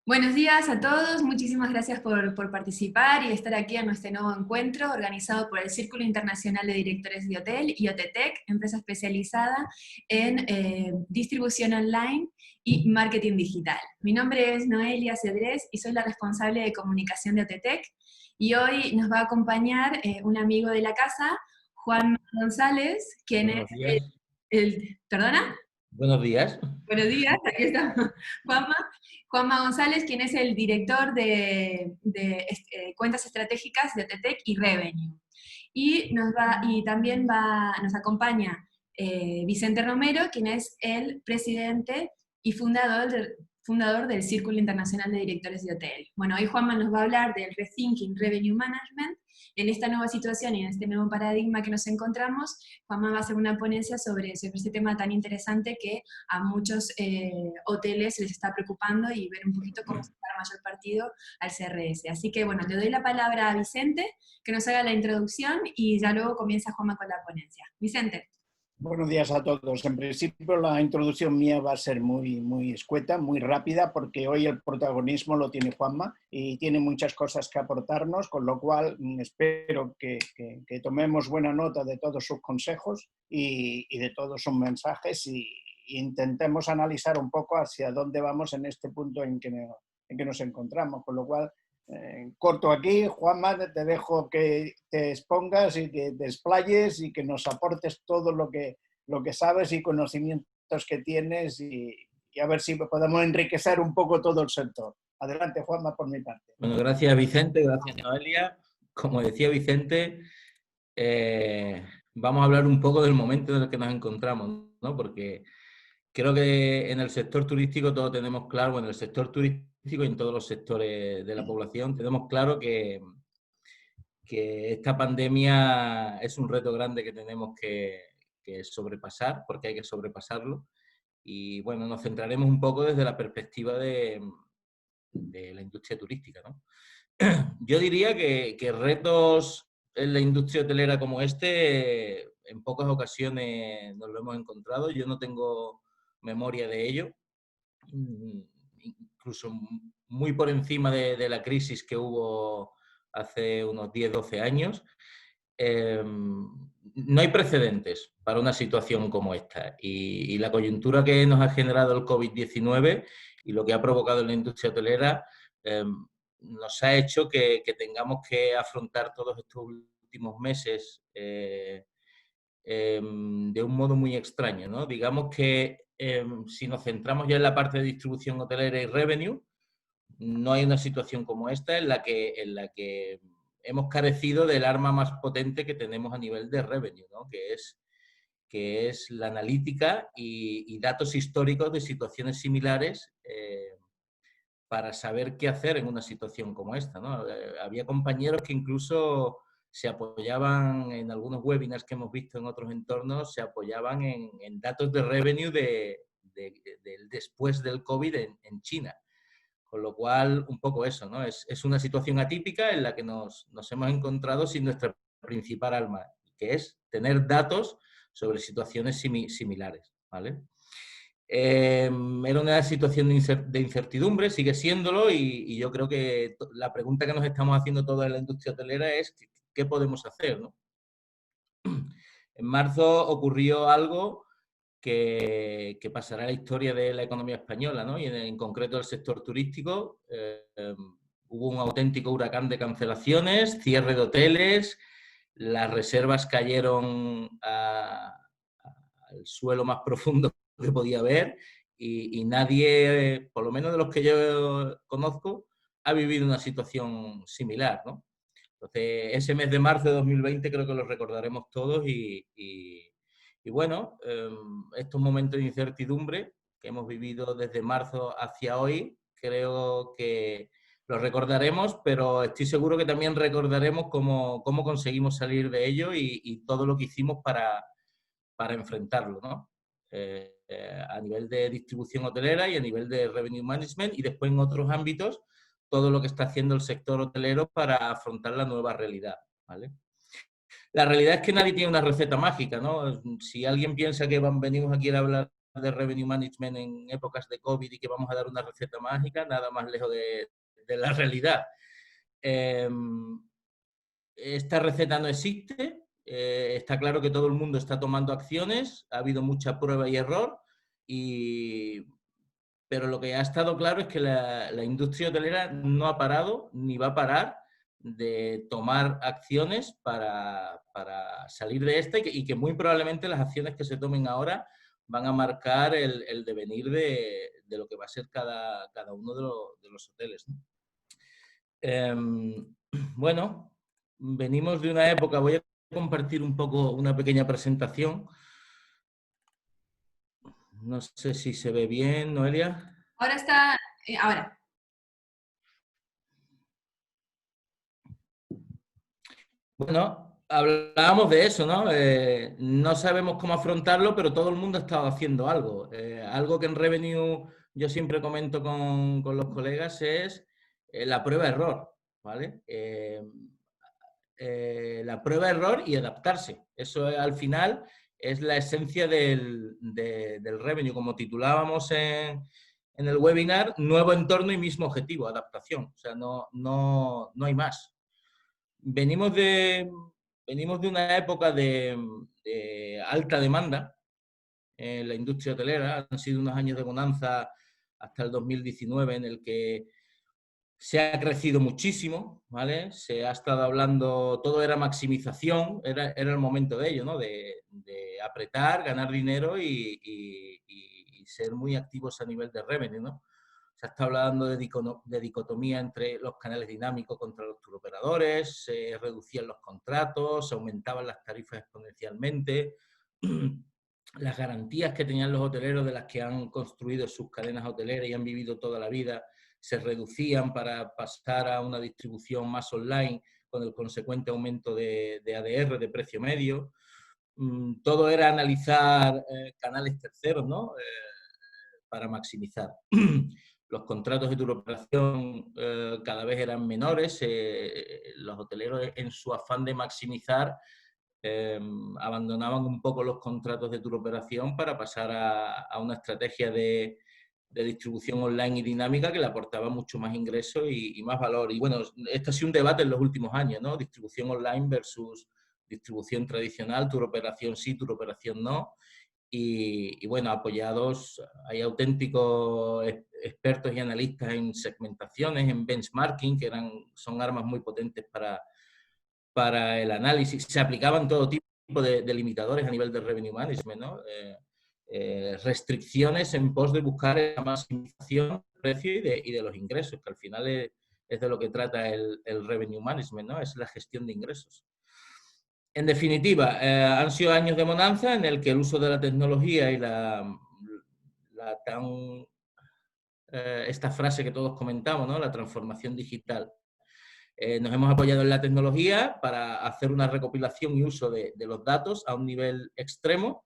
Buenos días a todos, muchísimas gracias por participar y estar aquí en nuestro nuevo encuentro organizado por el Círculo Internacional de Directores de Hotel y OTTEC, empresa especializada en distribución online y marketing digital. Mi nombre es Noelia Cedrés y soy la responsable de comunicación de OTTEC y hoy nos va a acompañar un amigo de la casa, Juan González, quien es Buenos días. ¿Perdona? Buenos días. Buenos días, aquí está Juanma. Juanma González, quien es el director de cuentas estratégicas de OTTEC y Revenue. Y también nos acompaña Vicente Romero, quien es el presidente y fundador del Círculo Internacional de Directores de Hotel. Bueno, hoy Juanma nos va a hablar del Rethinking Revenue Management. En esta nueva situación y en este nuevo paradigma que nos encontramos, Juanma va a hacer una ponencia sobre este tema tan interesante que a muchos hoteles les está preocupando y ver un poquito cómo sacar mayor partido al CRS. Así que bueno, le doy la palabra a Vicente, que nos haga la introducción y ya luego comienza Juanma con la ponencia. Vicente. Buenos días a todos. En principio la introducción mía va a ser muy escueta, muy rápida, porque hoy el protagonismo lo tiene Juanma y tiene muchas cosas que aportarnos, con lo cual espero que tomemos buena nota de todos sus consejos y de todos sus mensajes y intentemos analizar un poco hacia dónde vamos en este punto en que nos encontramos, con lo cual corto aquí. Juanma, te dejo que te expongas y que te explayes y que nos aportes todo lo que sabes y conocimientos que tienes y a ver si podemos enriquecer un poco todo el sector. Adelante, Juanma, por mi parte. Bueno, gracias Vicente, gracias Noelia. Como decía Vicente, vamos a hablar un poco del momento en el que nos encontramos, ¿no? Porque creo que en el sector turístico todos tenemos claro, en el sector turístico y en todos los sectores de la población tenemos claro que esta pandemia es un reto grande que tenemos que sobrepasar, porque hay que sobrepasarlo. Y bueno, nos centraremos un poco desde la perspectiva de la industria turística, ¿no? Yo diría que retos en la industria hotelera como este, en pocas ocasiones nos lo hemos encontrado. Yo no tengo memoria de ello. Incluso muy por encima de la crisis que hubo hace unos 10, 12 años. No hay precedentes para una situación como esta y la coyuntura que nos ha generado el COVID-19 y lo que ha provocado en la industria hotelera nos ha hecho que tengamos que afrontar todos estos últimos meses de un modo muy extraño, ¿no? Digamos que si nos centramos ya en la parte de distribución hotelera y revenue, no hay una situación como esta en la que hemos carecido del arma más potente que tenemos a nivel de revenue, ¿no? que es la analítica y datos históricos de situaciones similares para saber qué hacer en una situación como esta, ¿no? Había compañeros que incluso se apoyaban en algunos webinars que hemos visto en otros entornos, se apoyaban en datos de revenue del después del COVID en China. Con lo cual, un poco eso, ¿no? Es una situación atípica en la que nos hemos encontrado sin nuestra principal arma, que es tener datos sobre situaciones similares, ¿vale? Era una situación de incertidumbre, sigue siéndolo, y yo creo que la pregunta que nos estamos haciendo toda en la industria hotelera es ¿qué podemos hacer, ¿no? En marzo ocurrió algo que pasará a la historia de la economía española, ¿no? Y en concreto el sector turístico. Hubo un auténtico huracán de cancelaciones, cierre de hoteles, las reservas cayeron al suelo más profundo que podía haber y nadie, por lo menos de los que yo conozco, ha vivido una situación similar, ¿no? Entonces, ese mes de marzo de 2020 creo que lo recordaremos todos y bueno, estos momentos de incertidumbre que hemos vivido desde marzo hacia hoy, creo que los recordaremos, pero estoy seguro que también recordaremos cómo conseguimos salir de ello y todo lo que hicimos para enfrentarlo, ¿no? A nivel de distribución hotelera y a nivel de revenue management y después en otros ámbitos, todo lo que está haciendo el sector hotelero para afrontar la nueva realidad, ¿vale? La realidad es que nadie tiene una receta mágica, ¿no? Si alguien piensa que venimos aquí a hablar de revenue management en épocas de COVID y que vamos a dar una receta mágica, nada más lejos de la realidad. Esta receta no existe, está claro que todo el mundo está tomando acciones, ha habido mucha prueba y error, pero lo que ha estado claro es que la industria hotelera no ha parado ni va a parar de tomar acciones para salir de esta y que muy probablemente las acciones que se tomen ahora van a marcar el devenir de lo que va a ser cada uno de los hoteles, ¿no? Bueno, venimos de una época, voy a compartir un poco una pequeña presentación. No sé si se ve bien, Noelia. Ahora está, ahora. Bueno, hablábamos de eso, ¿no? No sabemos cómo afrontarlo, pero todo el mundo ha estado haciendo algo. Algo que en Revenue yo siempre comento con los colegas es la prueba-error, ¿vale? La prueba-error y adaptarse. Eso al final es la esencia del Revenue. Como titulábamos en el webinar, nuevo entorno y mismo objetivo, adaptación. O sea, no hay más. Venimos de una época de alta demanda en la industria hotelera. Han sido unos años de bonanza hasta el 2019 en el que se ha crecido muchísimo, ¿vale? Se ha estado hablando, todo era maximización, era el momento de ello, ¿no? De apretar, ganar dinero y ser muy activos a nivel de revenue, ¿no? Se está hablando de dicotomía entre los canales dinámicos contra los turoperadores, se reducían los contratos, se aumentaban las tarifas exponencialmente, las garantías que tenían los hoteleros de las que han construido sus cadenas hoteleras y han vivido toda la vida se reducían para pasar a una distribución más online con el consecuente aumento de ADR, de precio medio. Todo era analizar canales terceros, ¿no? Para maximizar. Los contratos de turoperación cada vez eran menores, los hoteleros en su afán de maximizar abandonaban un poco los contratos de turoperación para pasar a una estrategia de distribución online y dinámica que le aportaba mucho más ingresos y más valor. Y bueno, este ha sido un debate en los últimos años, ¿no? Distribución online versus distribución tradicional, turoperación sí, turoperación no. Y bueno, apoyados, hay auténticos expertos y analistas en segmentaciones, en benchmarking, que son armas muy potentes para el análisis. Se aplicaban todo tipo de limitadores a nivel de revenue management, ¿no? Restricciones en pos de buscar la maximización del precio y de los ingresos, que al final es de lo que trata el revenue management, ¿no? Es la gestión de ingresos. En definitiva, han sido años de bonanza en el que el uso de la tecnología y esta frase que todos comentamos, ¿no? La transformación digital. Nos hemos apoyado en la tecnología para hacer una recopilación y uso de los datos a un nivel extremo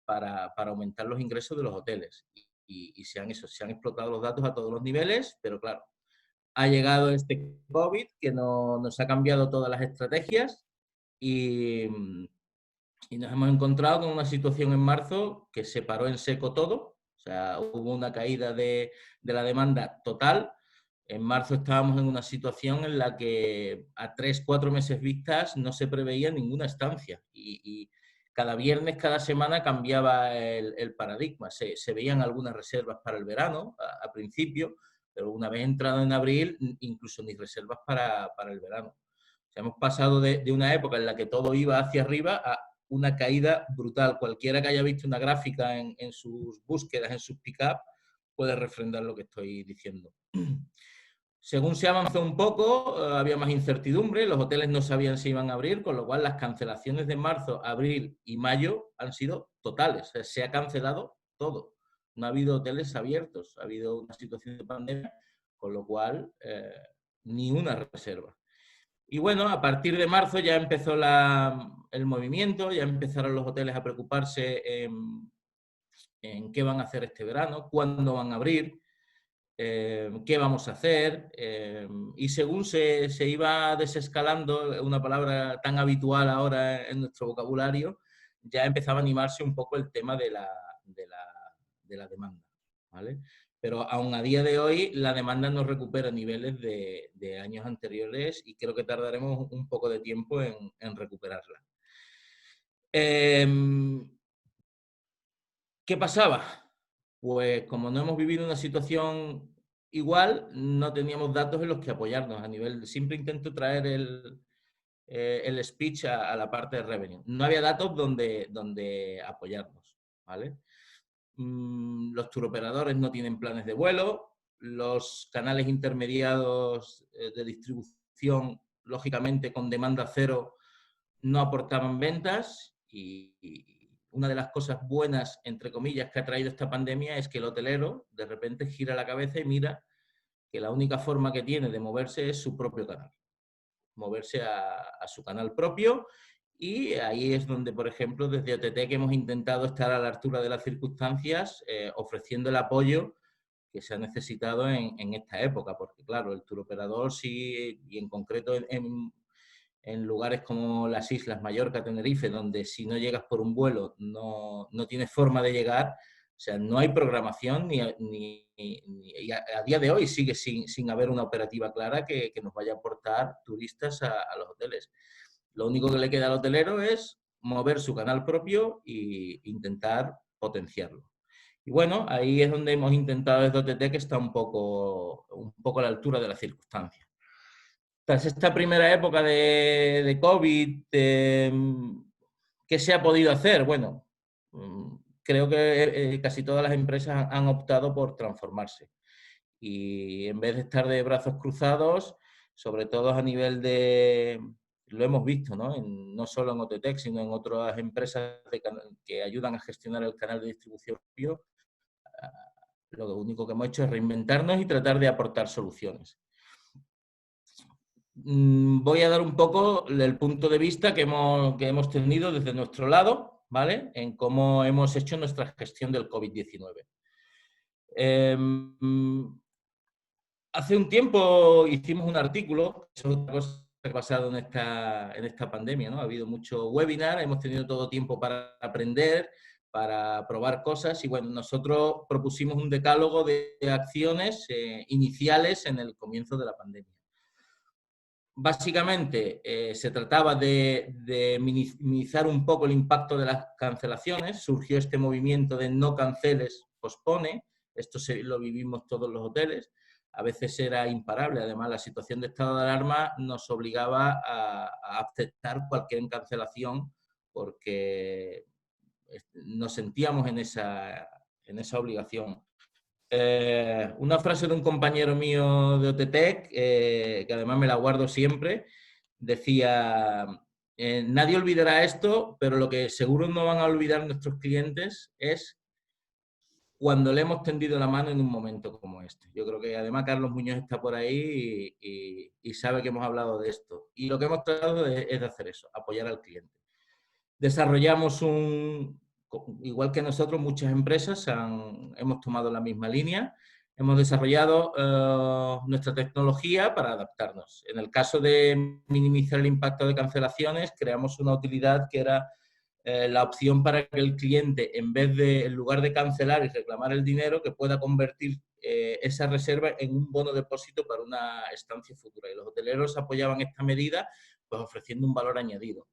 para aumentar los ingresos de los hoteles. Y se han explotado los datos a todos los niveles, pero claro, ha llegado este COVID que nos ha cambiado todas las estrategias y nos hemos encontrado con una situación en marzo que se paró en seco todo. O sea, hubo una caída de la demanda total. En marzo estábamos en una situación en la que a 3-4 meses vistas no se preveía ninguna estancia y cada viernes, cada semana cambiaba el paradigma. Se veían algunas reservas para el verano a principio, pero una vez entrado en abril, incluso ni reservas para el verano. O sea, hemos pasado de una época en la que todo iba hacia arriba a una caída brutal. Cualquiera que haya visto una gráfica en sus búsquedas, en sus pick-up, puede refrendar lo que estoy diciendo. Según se avanzó un poco, había más incertidumbre, los hoteles no sabían si iban a abrir, con lo cual las cancelaciones de marzo, abril y mayo han sido totales. O sea, se ha cancelado todo. No ha habido hoteles abiertos, ha habido una situación de pandemia, con lo cual ni una reserva. Y bueno, a partir de marzo ya empezó el movimiento, ya empezaron los hoteles a preocuparse en qué van a hacer este verano, cuándo van a abrir, qué vamos a hacer, y según se iba desescalando, una palabra tan habitual ahora en nuestro vocabulario, ya empezaba a animarse un poco el tema de la demanda, ¿vale? Pero aún a día de hoy la demanda no recupera niveles de años anteriores y creo que tardaremos un poco de tiempo en recuperarla. ¿Qué pasaba? Pues como no hemos vivido una situación igual, no teníamos datos en los que apoyarnos a nivel. Siempre intento traer el speech a la parte de revenue. No había datos donde apoyarnos, ¿vale? Los touroperadores no tienen planes de vuelo, los canales intermediados de distribución, lógicamente con demanda cero, no aportaban ventas y una de las cosas buenas, entre comillas, que ha traído esta pandemia es que el hotelero de repente gira la cabeza y mira que la única forma que tiene de moverse es su propio canal, moverse a su canal propio. Y ahí es donde, por ejemplo, desde OTT que hemos intentado estar a la altura de las circunstancias, ofreciendo el apoyo que se ha necesitado en esta época, porque claro, el touroperador sí, y en concreto en lugares como las islas, Mallorca, Tenerife, donde si no llegas por un vuelo no tienes forma de llegar, o sea, no hay programación y a día de hoy sigue sin haber una operativa clara que nos vaya a aportar turistas a los hoteles. Lo único que le queda al hotelero es mover su canal propio e intentar potenciarlo. Y bueno, ahí es donde hemos intentado desde OTT, que está un poco a la altura de las circunstancias. Tras esta primera época de COVID, ¿qué se ha podido hacer? Bueno, creo que casi todas las empresas han optado por transformarse. Y en vez de estar de brazos cruzados, sobre todo a nivel de... Lo hemos visto, ¿no? No solo en OTT, sino en otras empresas que ayudan a gestionar el canal de distribución. Lo único que hemos hecho es reinventarnos y tratar de aportar soluciones. Voy a dar un poco el punto de vista que hemos tenido desde nuestro lado, ¿vale? En cómo hemos hecho nuestra gestión del COVID-19. Hace un tiempo hicimos un artículo, que es otra cosa que ha pasado en esta pandemia, ¿no? Ha habido mucho webinar, hemos tenido todo tiempo para aprender, para probar cosas y bueno, nosotros propusimos un decálogo de acciones iniciales en el comienzo de la pandemia. Básicamente se trataba de minimizar un poco el impacto de las cancelaciones. Surgió este movimiento de no canceles, pospone. Esto lo vivimos todos los hoteles. A veces era imparable. Además, la situación de estado de alarma nos obligaba a aceptar cualquier cancelación porque nos sentíamos en esa obligación. Una frase de un compañero mío de OTT, que además me la guardo siempre, decía, nadie olvidará esto, pero lo que seguro no van a olvidar nuestros clientes es cuando le hemos tendido la mano en un momento como este. Yo creo que además Carlos Muñoz está por ahí y sabe que hemos hablado de esto. Y lo que hemos tratado es de hacer eso, apoyar al cliente. Desarrollamos igual que nosotros, muchas empresas hemos tomado la misma línea. Hemos desarrollado nuestra tecnología para adaptarnos. En el caso de minimizar el impacto de cancelaciones, creamos una utilidad que era la opción para que el cliente, en lugar de cancelar y reclamar el dinero, que pueda convertir esa reserva en un bono depósito para una estancia futura. Y los hoteleros apoyaban esta medida pues ofreciendo un valor añadido.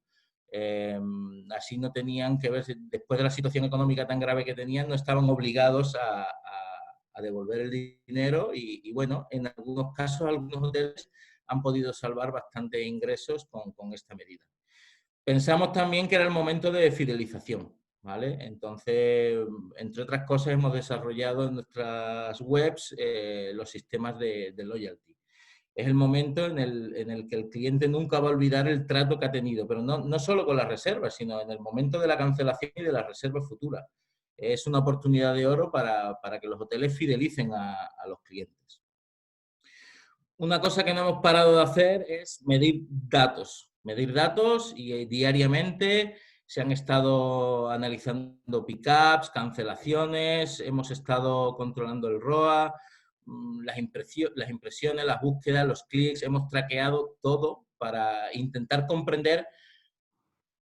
Así no tenían que ver, después de la situación económica tan grave que tenían, no estaban obligados a devolver el dinero y bueno, en algunos casos algunos hoteles han podido salvar bastantes ingresos con esta medida. Pensamos también que era el momento de fidelización, ¿vale? Entonces, entre otras cosas, hemos desarrollado en nuestras webs los sistemas de loyalty. Es el momento en el que el cliente nunca va a olvidar el trato que ha tenido, pero no solo con las reservas, sino en el momento de la cancelación y de la reserva futura. Es una oportunidad de oro para que los hoteles fidelicen a los clientes. Una cosa que no hemos parado de hacer es medir datos y diariamente se han estado analizando pickups, cancelaciones, hemos estado controlando el ROA, las impresiones, las búsquedas, los clics, hemos traqueado todo para intentar comprender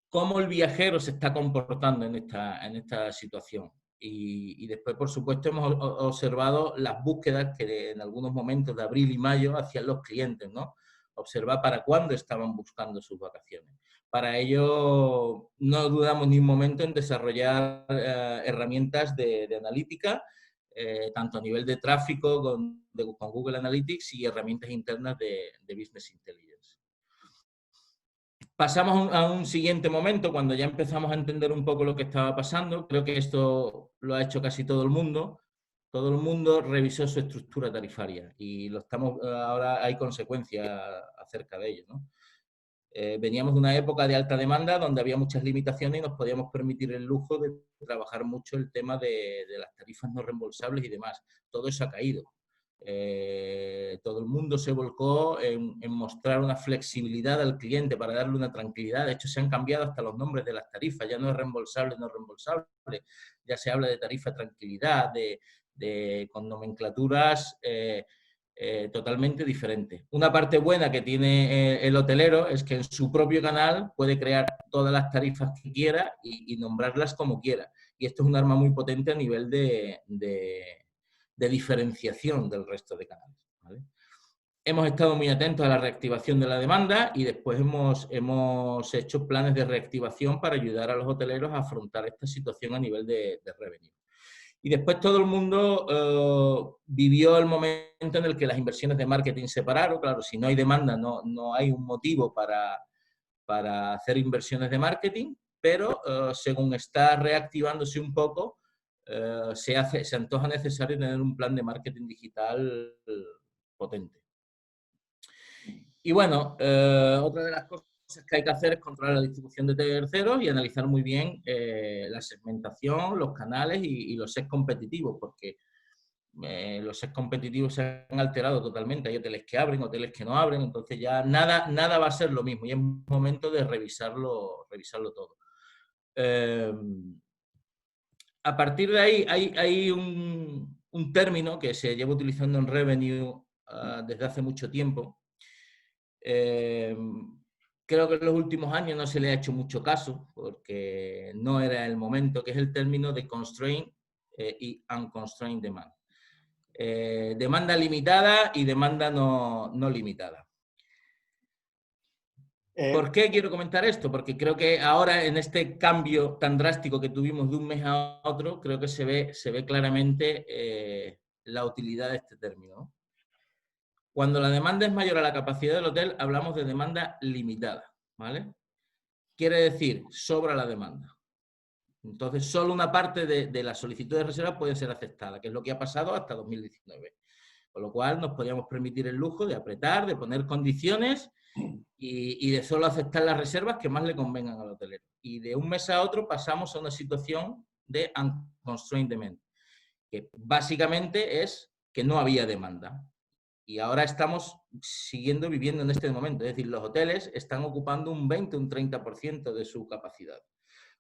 cómo el viajero se está comportando en esta situación. Y después, por supuesto, hemos observado las búsquedas que en algunos momentos de abril y mayo hacían los clientes, ¿no? Observar para cuándo estaban buscando sus vacaciones. Para ello, no dudamos ni un momento en desarrollar herramientas de analítica, tanto a nivel de tráfico con Google Analytics y herramientas internas de Business Intelligence. Pasamos a un siguiente momento, cuando ya empezamos a entender un poco lo que estaba pasando. Creo que esto lo ha hecho casi todo el mundo. Todo el mundo revisó su estructura tarifaria y ahora hay consecuencias acerca de ello, ¿no? Veníamos de una época de alta demanda donde había muchas limitaciones y nos podíamos permitir el lujo de trabajar mucho el tema de las tarifas no reembolsables y demás. Todo eso ha caído. Todo el mundo se volcó en mostrar una flexibilidad al cliente para darle una tranquilidad. De hecho, se han cambiado hasta los nombres de las tarifas. Ya no es reembolsable, no reembolsable. Ya se habla de tarifa tranquilidad, con nomenclaturas totalmente diferentes. Una parte buena que tiene el hotelero es que en su propio canal puede crear todas las tarifas que quiera y nombrarlas como quiera. Y esto es un arma muy potente a nivel de diferenciación del resto de canales, ¿vale? Hemos estado muy atentos a la reactivación de la demanda y después hemos hecho planes de reactivación para ayudar a los hoteleros a afrontar esta situación a nivel de revenue. Y después todo el mundo vivió el momento en el que las inversiones de marketing se pararon. Claro, si no hay demanda, no hay un motivo para hacer inversiones de marketing, pero según está reactivándose un poco, se antoja necesario tener un plan de marketing digital potente. Y bueno, otra de las cosas que hay que hacer es controlar la distribución de terceros y analizar muy bien la segmentación, los canales y los sets competitivos, porque los sets competitivos se han alterado totalmente. Hay hoteles que abren, hoteles que no abren, entonces ya nada va a ser lo mismo y es momento de revisarlo todo. A partir de ahí hay un término que se lleva utilizando en Revenue desde hace mucho tiempo. Creo que en los últimos años no se le ha hecho mucho caso porque no era el momento, que es el término de constraint y unconstrained demand. Demanda limitada y demanda no limitada. ¿Por qué quiero comentar esto? Porque creo que ahora en este cambio tan drástico que tuvimos de un mes a otro, creo que se ve claramente la utilidad de este término. Cuando la demanda es mayor a la capacidad del hotel, hablamos de demanda limitada, ¿vale? Quiere decir, sobra la demanda. Entonces, solo una parte de la solicitud de reserva puede ser aceptada, que es lo que ha pasado hasta 2019. Con lo cual, nos podíamos permitir el lujo de apretar, de poner condiciones y de solo aceptar las reservas que más le convengan al hotelero. Y de un mes a otro pasamos a una situación de unconstrained demand, que básicamente es que no había demanda. Y ahora estamos viviendo en este momento. Es decir, los hoteles están ocupando un 20, un 30% de su capacidad.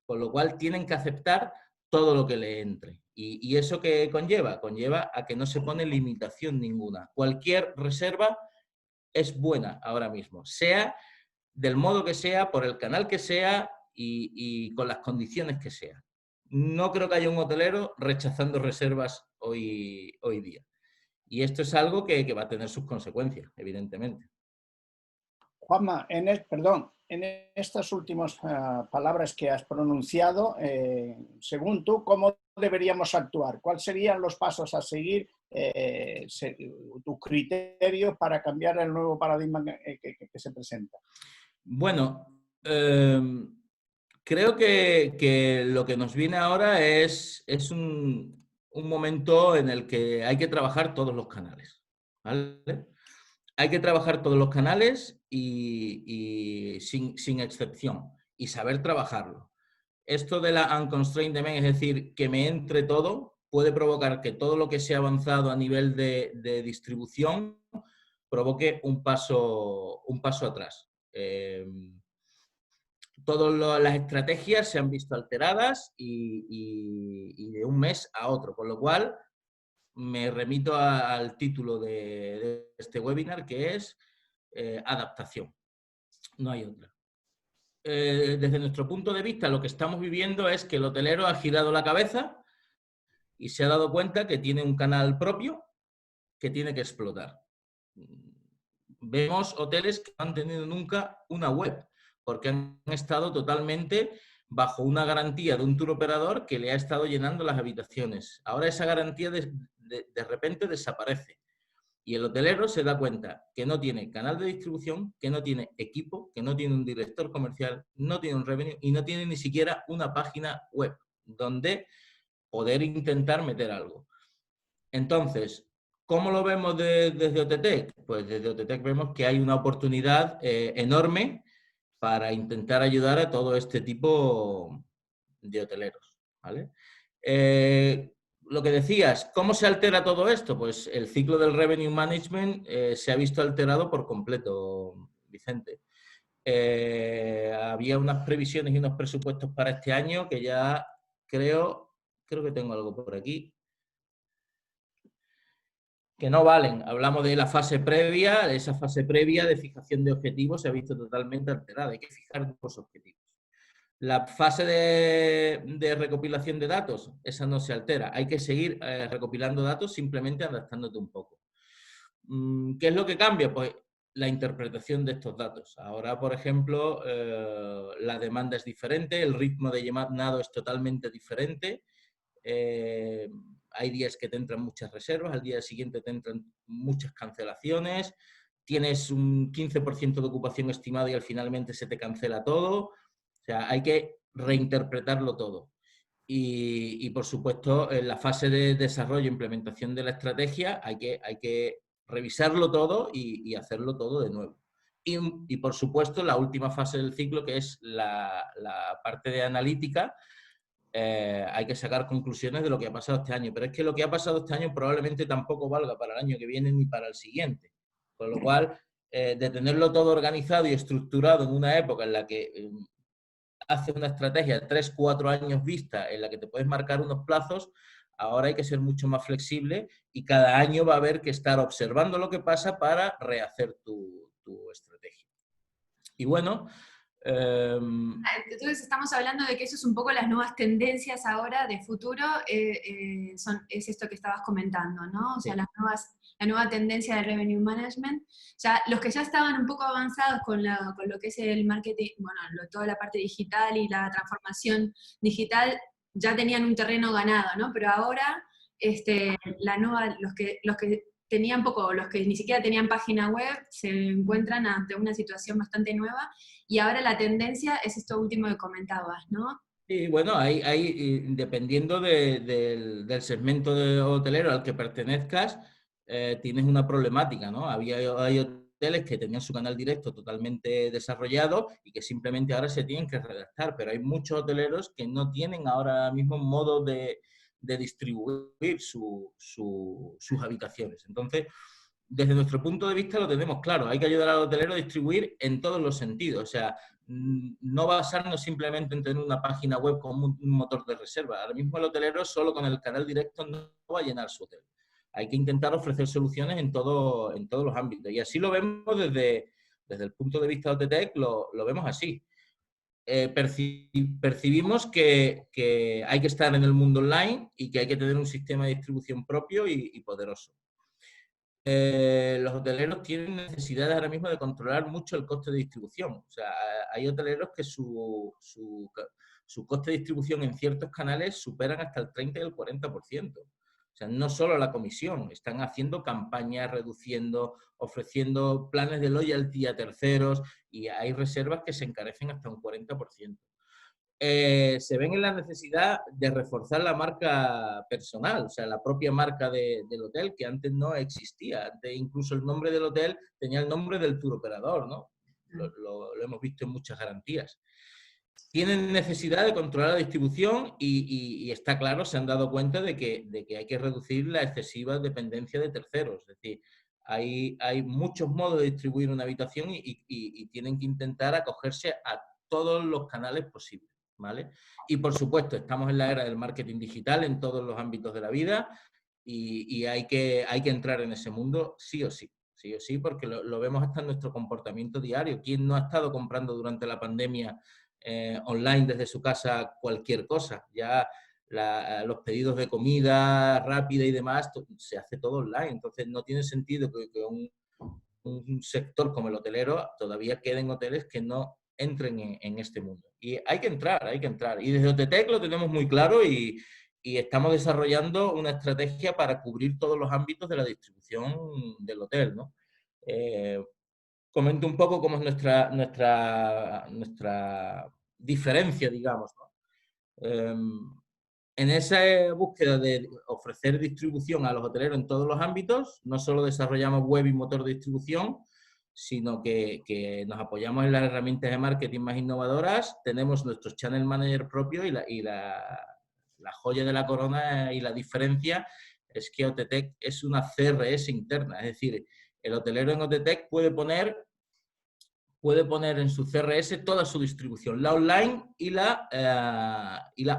Con lo cual tienen que aceptar todo lo que le entre. ¿Y eso qué conlleva? Conlleva a que no se pone limitación ninguna. Cualquier reserva es buena ahora mismo, sea del modo que sea, por el canal que sea y con las condiciones que sea. No creo que haya un hotelero rechazando reservas hoy día. Y esto es algo que va a tener sus consecuencias, evidentemente. Juanma, en estas últimas palabras que has pronunciado, según tú, ¿cómo deberíamos actuar? ¿Cuáles serían los pasos a seguir, tu criterio para cambiar el nuevo paradigma que se presenta? Bueno, creo que lo que nos viene ahora es un momento en el que hay que trabajar todos los canales, ¿vale? Hay que trabajar todos los canales y sin excepción, y saber trabajarlo. Esto de la unconstrained demand, es decir, que me entre todo, puede provocar que todo lo que se ha avanzado a nivel de distribución provoque un paso atrás. Todas las estrategias se han visto alteradas y de un mes a otro, con lo cual me remito al título de este webinar, que es adaptación. No hay otra. Desde nuestro punto de vista, lo que estamos viviendo es que el hotelero ha girado la cabeza, y se ha dado cuenta que tiene un canal propio que tiene que explotar. Vemos hoteles que no han tenido nunca una web, porque han estado totalmente bajo una garantía de un tour operador que le ha estado llenando las habitaciones. Ahora esa garantía de repente desaparece. Y el hotelero se da cuenta que no tiene canal de distribución, que no tiene equipo, que no tiene un director comercial, no tiene un revenue y no tiene ni siquiera una página web donde poder intentar meter algo. Entonces, ¿cómo lo vemos desde OTTEC? Pues desde OTTEC vemos que hay una oportunidad enorme para intentar ayudar a todo este tipo de hoteleros, ¿vale? Lo que decías, ¿cómo se altera todo esto? Pues el ciclo del revenue management se ha visto alterado por completo, Vicente. Había unas previsiones y unos presupuestos para este año que ya creo que tengo algo por aquí, que no valen. Hablamos de la fase previa, esa fase previa de fijación de objetivos se ha visto totalmente alterada. Hay que fijar los objetivos. La fase de recopilación de datos, esa no se altera. Hay que seguir recopilando datos, simplemente adaptándote un poco. ¿Qué es lo que cambia? Pues la interpretación de estos datos. Ahora, por ejemplo, la demanda es diferente, el ritmo de llenado es totalmente diferente. Hay días que te entran muchas reservas, al día siguiente te entran muchas cancelaciones, tienes un 15% de ocupación estimado y al finalmente se te cancela todo. O sea, hay que reinterpretarlo todo. Y por supuesto, en la fase de desarrollo e implementación de la estrategia hay que revisarlo todo y hacerlo todo de nuevo. Y por supuesto, la última fase del ciclo, que es la parte de analítica, hay que sacar conclusiones de lo que ha pasado este año. Pero es que lo que ha pasado este año probablemente tampoco valga para el año que viene ni para el siguiente. Con lo cual, de tenerlo todo organizado y estructurado en una época en la que haces una estrategia de 3, 4 años vista en la que te puedes marcar unos plazos, ahora hay que ser mucho más flexible y cada año va a haber que estar observando lo que pasa para rehacer tu estrategia. Y bueno, entonces estamos hablando de que eso es un poco las nuevas tendencias ahora de futuro, es esto que estabas comentando, ¿no? O sea, sí. la nueva tendencia del revenue management. Ya, los que ya estaban un poco avanzados con lo que es el marketing, bueno, toda la parte digital y la transformación digital, ya tenían un terreno ganado, ¿no? Pero ahora, los que tenían poco, los que ni siquiera tenían página web, se encuentran ante una situación bastante nueva. Y ahora la tendencia es esto último que comentabas, ¿no? Y bueno, dependiendo del segmento de hotelero al que pertenezcas, tienes una problemática, ¿no? Hay hoteles que tenían su canal directo totalmente desarrollado y que simplemente ahora se tienen que redactar, pero hay muchos hoteleros que no tienen ahora mismo modo de distribuir sus habitaciones. Entonces, desde nuestro punto de vista lo tenemos claro, hay que ayudar al hotelero a distribuir en todos los sentidos, o sea, no basarnos simplemente en tener una página web con un motor de reserva. Ahora mismo el hotelero solo con el canal directo no va a llenar su hotel. Hay que intentar ofrecer soluciones en todos los ámbitos. Y así lo vemos desde el punto de vista de OTTEC, lo vemos así. Percibimos que hay que estar en el mundo online y que hay que tener un sistema de distribución propio y poderoso. Los hoteleros tienen necesidad ahora mismo de controlar mucho el coste de distribución. O sea, hay hoteleros que su coste de distribución en ciertos canales superan hasta el 30 y el 40%. O sea, no solo la comisión, están haciendo campañas, reduciendo, ofreciendo planes de loyalty a terceros y hay reservas que se encarecen hasta un 40%. Se ven en la necesidad de reforzar la marca personal, o sea, la propia marca del hotel, que antes no existía. Antes incluso el nombre del hotel tenía el nombre del tour operador, ¿no? Lo hemos visto en muchas garantías. Tienen necesidad de controlar la distribución y está claro, se han dado cuenta de que hay que reducir la excesiva dependencia de terceros. Es decir, hay muchos modos de distribuir una habitación y tienen que intentar acogerse a todos los canales posibles. ¿Vale? Y por supuesto, estamos en la era del marketing digital en todos los ámbitos de la vida y hay que entrar en ese mundo sí o sí, porque lo vemos hasta en nuestro comportamiento diario. ¿Quién no ha estado comprando durante la pandemia online desde su casa cualquier cosa? Ya los pedidos de comida rápida y demás, se hace todo online. Entonces no tiene sentido que un sector como el hotelero todavía queden hoteles que no entren en este mundo. Y hay que entrar, hay que entrar. Y desde OTTEC lo tenemos muy claro y estamos desarrollando una estrategia para cubrir todos los ámbitos de la distribución del hotel, ¿no? Comento un poco cómo es nuestra diferencia, digamos, ¿no? En esa búsqueda de ofrecer distribución a los hoteleros en todos los ámbitos, no solo desarrollamos web y motor de distribución, sino que nos apoyamos en las herramientas de marketing más innovadoras, tenemos nuestros channel manager propios y la joya de la corona y la diferencia es que OTTEC es una CRS interna, es decir, el hotelero en OTTEC puede poner en su CRS toda su distribución, la online y la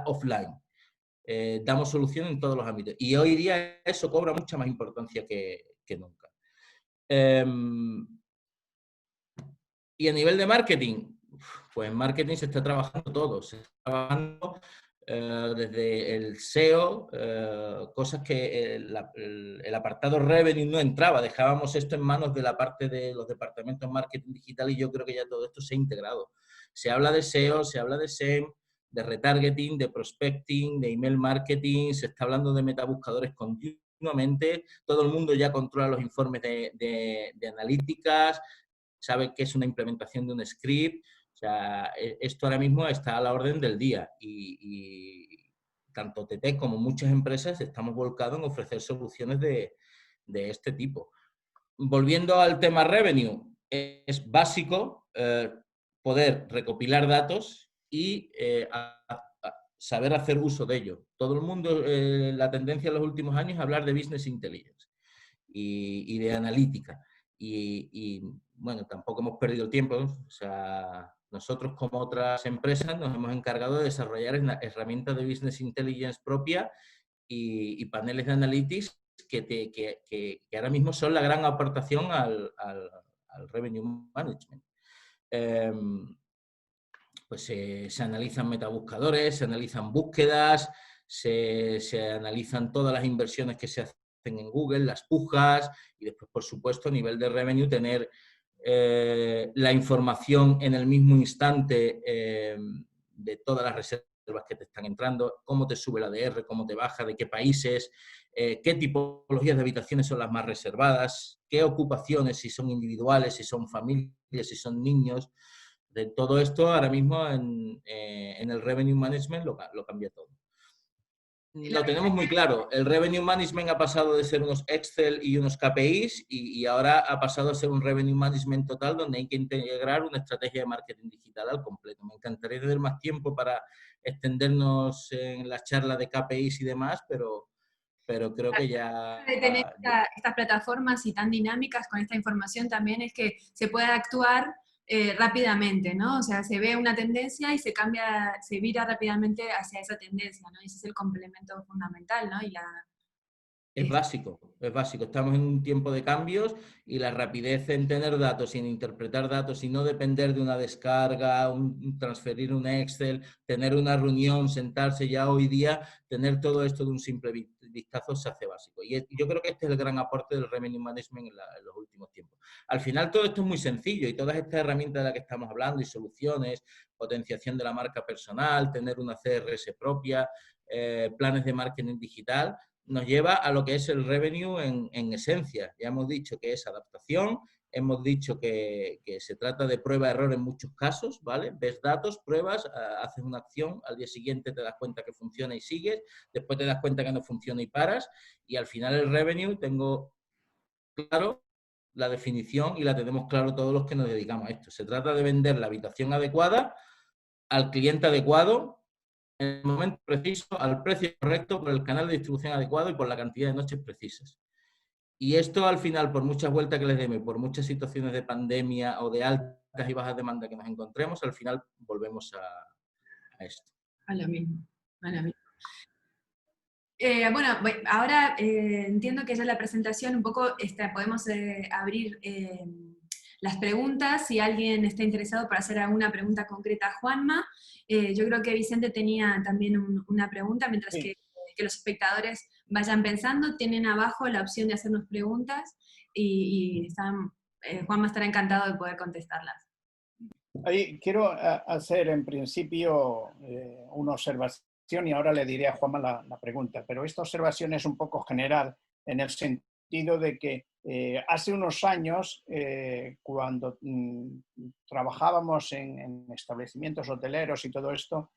offline. Damos solución en todos los ámbitos. Y hoy día eso cobra mucha más importancia que nunca. Y a nivel de marketing, pues en marketing se está trabajando todo. Se está trabajando desde el SEO, cosas que el apartado revenue no entraba. Dejábamos esto en manos de la parte de los departamentos de marketing digital y yo creo que ya todo esto se ha integrado. Se habla de SEO, se habla de SEM, de retargeting, de prospecting, de email marketing, se está hablando de metabuscadores continuamente, todo el mundo ya controla los informes de analíticas, sabe que es una implementación de un script, o sea, esto ahora mismo está a la orden del día y tanto OTT como muchas empresas estamos volcados en ofrecer soluciones de este tipo. Volviendo al tema revenue, es básico poder recopilar datos y saber hacer uso de ello. Todo el mundo, la tendencia en los últimos años es hablar de business intelligence y de analítica. Y bueno, tampoco hemos perdido el tiempo. O sea, nosotros como otras empresas nos hemos encargado de desarrollar herramientas de business intelligence propia y paneles de analytics que ahora mismo son la gran aportación al revenue management. Pues se analizan metabuscadores, se analizan búsquedas, se analizan todas las inversiones que se hacen en Google, las pujas, y después, por supuesto, a nivel de revenue, tener la información en el mismo instante de todas las reservas que te están entrando, cómo te sube la ADR, cómo te baja, de qué países, qué tipologías de habitaciones son las más reservadas, qué ocupaciones, si son individuales, si son familias, si son niños. De todo esto, ahora mismo en el Revenue Management lo cambia todo. Lo tenemos muy claro. El Revenue Management ha pasado de ser unos Excel y unos KPIs y ahora ha pasado a ser un Revenue Management total donde hay que integrar una estrategia de marketing digital al completo. Me encantaría tener más tiempo para extendernos en la charla de KPIs y demás, pero creo que ya... De tener estas plataformas y tan dinámicas con esta información también es que se puede actuar rápidamente, ¿no? O sea, se ve una tendencia y se vira rápidamente hacia esa tendencia, ¿no? Ese es el complemento fundamental, ¿no? Es básico, es básico. Estamos en un tiempo de cambios y la rapidez en tener datos y en interpretar datos y no depender de una descarga, transferir un Excel, tener una reunión, sentarse ya hoy día, tener todo esto de un simple vistazo se hace básico. Y yo creo que este es el gran aporte del Revenue Management en los últimos tiempos. Al final todo esto es muy sencillo y todas estas herramientas de las que estamos hablando y soluciones, potenciación de la marca personal, tener una CRS propia, planes de marketing digital, nos lleva a lo que es el revenue en esencia. Ya hemos dicho que es adaptación, hemos dicho que se trata de prueba-error en muchos casos, ¿vale? Ves datos, pruebas, haces una acción, al día siguiente te das cuenta que funciona y sigues, después te das cuenta que no funciona y paras, y al final el revenue tengo claro la definición y la tenemos claro todos los que nos dedicamos a esto. Se trata de vender la habitación adecuada al cliente adecuado, en el momento preciso, al precio correcto, por el canal de distribución adecuado y por la cantidad de noches precisas. Y esto al final, por muchas vueltas que les demos, por muchas situaciones de pandemia o de altas y bajas demandas que nos encontremos, al final volvemos a esto. A lo mismo, a lo mismo. Bueno, ahora entiendo que ya la presentación un poco podemos abrir las preguntas, si alguien está interesado para hacer alguna pregunta concreta a Juanma. Yo creo que Vicente tenía también una pregunta, mientras Sí. que los espectadores vayan pensando, tienen abajo la opción de hacernos preguntas y Juanma estará encantado de poder contestarlas. Ahí quiero hacer en principio una observación y ahora le diré a Juanma la pregunta, pero esta observación es un poco general en el sentido de que hace unos años, cuando trabajábamos en establecimientos hoteleros y todo esto,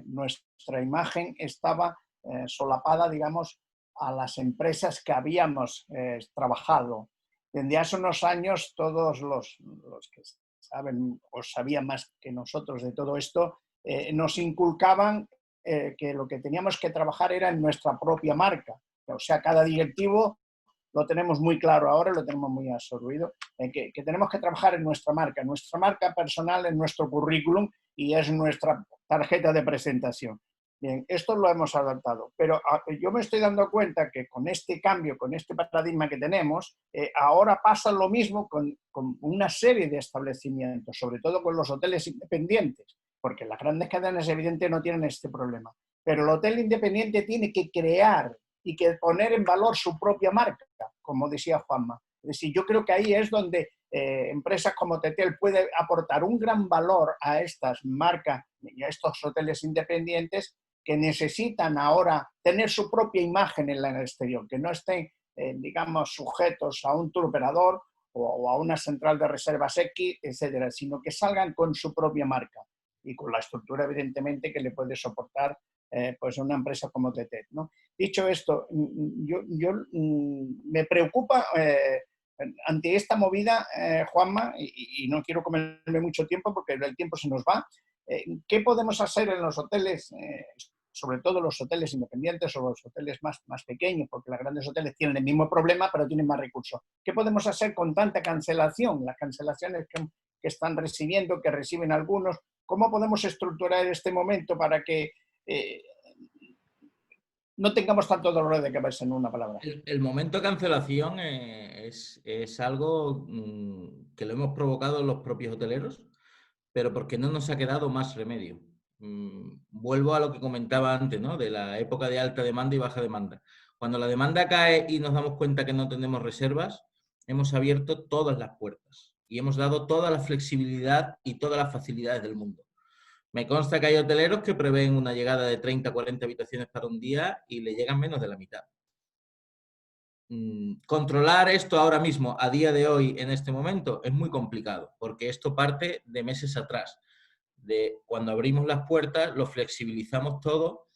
nuestra imagen estaba solapada, digamos, a las empresas que habíamos trabajado. Desde hace unos años todos los que saben o sabían más que nosotros de todo esto, nos inculcaban que lo que teníamos que trabajar era en nuestra propia marca. O sea, cada directivo lo tenemos muy claro ahora, lo tenemos muy absorbido, que tenemos que trabajar en nuestra marca personal, en nuestro currículum y es nuestra tarjeta de presentación. Bien, esto lo hemos adaptado, pero yo me estoy dando cuenta que con este cambio, con este paradigma que tenemos, ahora pasa lo mismo con una serie de establecimientos, sobre todo con los hoteles independientes, porque las grandes cadenas evidentemente no tienen este problema, pero el hotel independiente tiene que crear y que poner en valor su propia marca, como decía Juanma. Es decir, yo creo que ahí es donde empresas como TETEL puede aportar un gran valor a estas marcas y a estos hoteles independientes que necesitan ahora tener su propia imagen en el exterior, que no estén, digamos, sujetos a un tour operador o a una central de reservas X, etcétera, sino que salgan con su propia marca y con la estructura, evidentemente, que le puede soportar pues una empresa como TETEL, ¿no? Dicho esto, yo me preocupa ante esta movida, Juanma, y no quiero comerme mucho tiempo porque el tiempo se nos va. ¿Qué podemos hacer en los hoteles, sobre todo los hoteles independientes o los hoteles más pequeños, porque los grandes hoteles tienen el mismo problema pero tienen más recursos? ¿Qué podemos hacer con tanta cancelación? Las cancelaciones que están recibiendo, que reciben algunos, ¿cómo podemos estructurar este momento para que no tengamos tanto dolor de cabeza, en una palabra? El momento de cancelación es algo que lo hemos provocado los propios hoteleros, pero porque no nos ha quedado más remedio. Vuelvo a lo que comentaba antes, ¿no? De la época de alta demanda y baja demanda. Cuando la demanda cae y nos damos cuenta que no tenemos reservas, hemos abierto todas las puertas y hemos dado toda la flexibilidad y todas las facilidades del mundo. Me consta que hay hoteleros que prevén una llegada de 30 o 40 habitaciones para un día y le llegan menos de la mitad. Controlar esto ahora mismo, a día de hoy, en este momento, es muy complicado, porque esto parte de meses atrás. De cuando abrimos las puertas, lo flexibilizamos todo